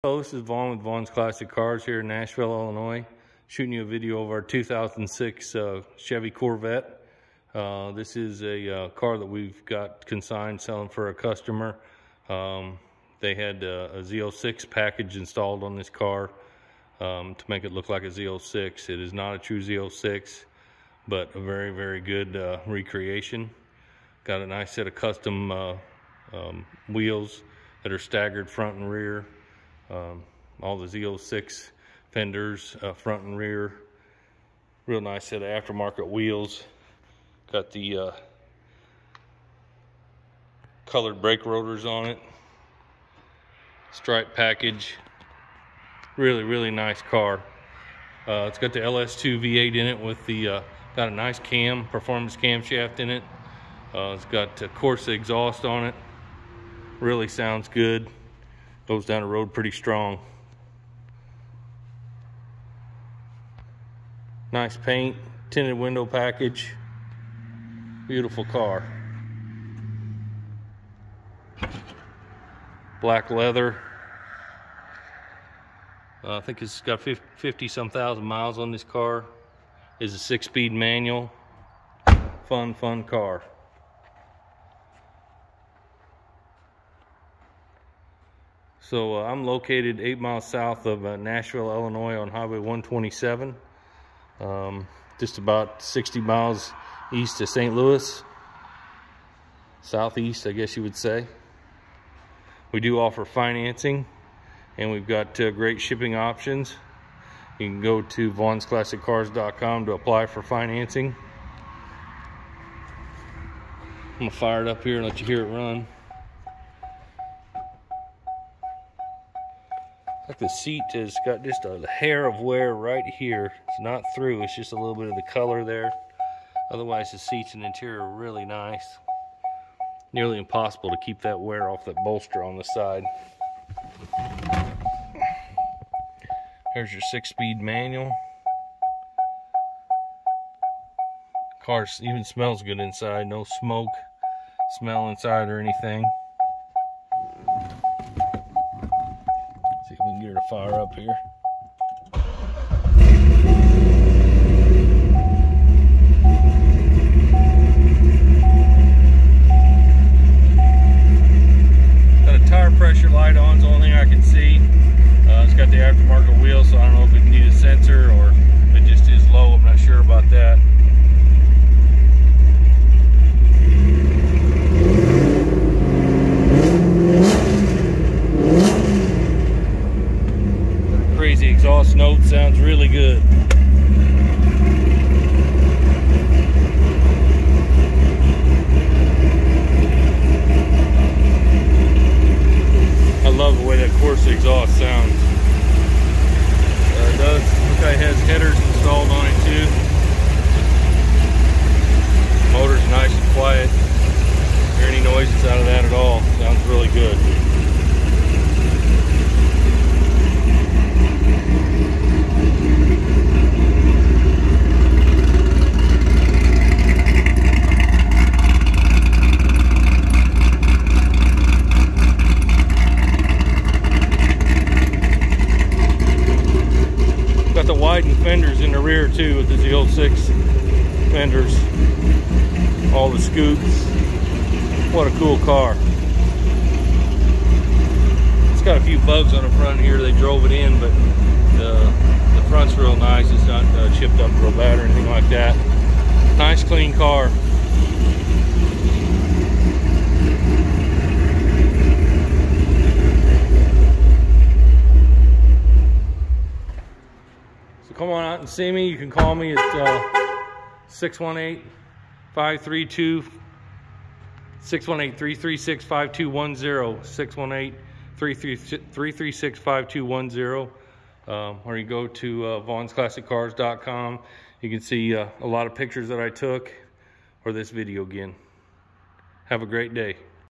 Hello, this is Vaughn with Vaughn's Classic Cars here in Nashville, Illinois. Shooting you a video of our 2006 Chevy Corvette. This is a car that we've got consigned, selling for a customer. They had a Z06 package installed on this car to make it look like a Z06. It is not a true Z06, but a very, very good recreation. Got a nice set of custom wheels that are staggered front and rear. All the Z06 fenders, front and rear. Real nice set of aftermarket wheels. Got the colored brake rotors on it. Stripe package. Really, really nice car. It's got the LS2 V8 in it with the, got a nice performance camshaft in it. It's got Corsa exhaust on it. Really sounds good. Goes down the road pretty strong. Nice paint, tinted window package. Beautiful car. Black leather. I think it's got 50-some thousand miles on this car. It's a 6-speed manual. Fun car. So I'm located 8 miles south of Nashville, Illinois on Highway 127. Just about 60 miles east of St. Louis. Southeast, I guess you would say. We do offer financing, and we've got great shipping options. You can go to vaughnsclassiccars.com to apply for financing. I'm gonna fire it up here and let you hear it run. Like the seat has got just a hair of wear right here. It's not through, it's just a little bit of the color there. Otherwise the seats and interior are really nice. Nearly impossible to keep that wear off that bolster on the side. There's your 6-speed manual. Car even smells good inside, no smoke smell inside or anything. See if we can get her to fire up here. Got a tire pressure light on, is the only thing I can see. It's got the aftermarket wheel, so I don't know if it needs a sensor or if it just is low. I'm not sure about that. Crazy exhaust note, sounds really good. I love the way that Corsa exhaust sounds. It does look like it has headers installed on it too. Motor's nice and quiet. Don't hear any noises out of that at all. Sounds really good. Got the widened fenders in the rear too with the Z06 fenders. All the scoops. What a cool car. It's got a few bugs on the front here. They drove it in, but the front's real nice. It's not chipped up real bad or anything like that. Nice clean car. Come on out and see me. You can call me at 618-336-5210, 618-336-5210, or you go to vaughnsclassiccars.com. You can see a lot of pictures that I took, or this video again. Have a great day.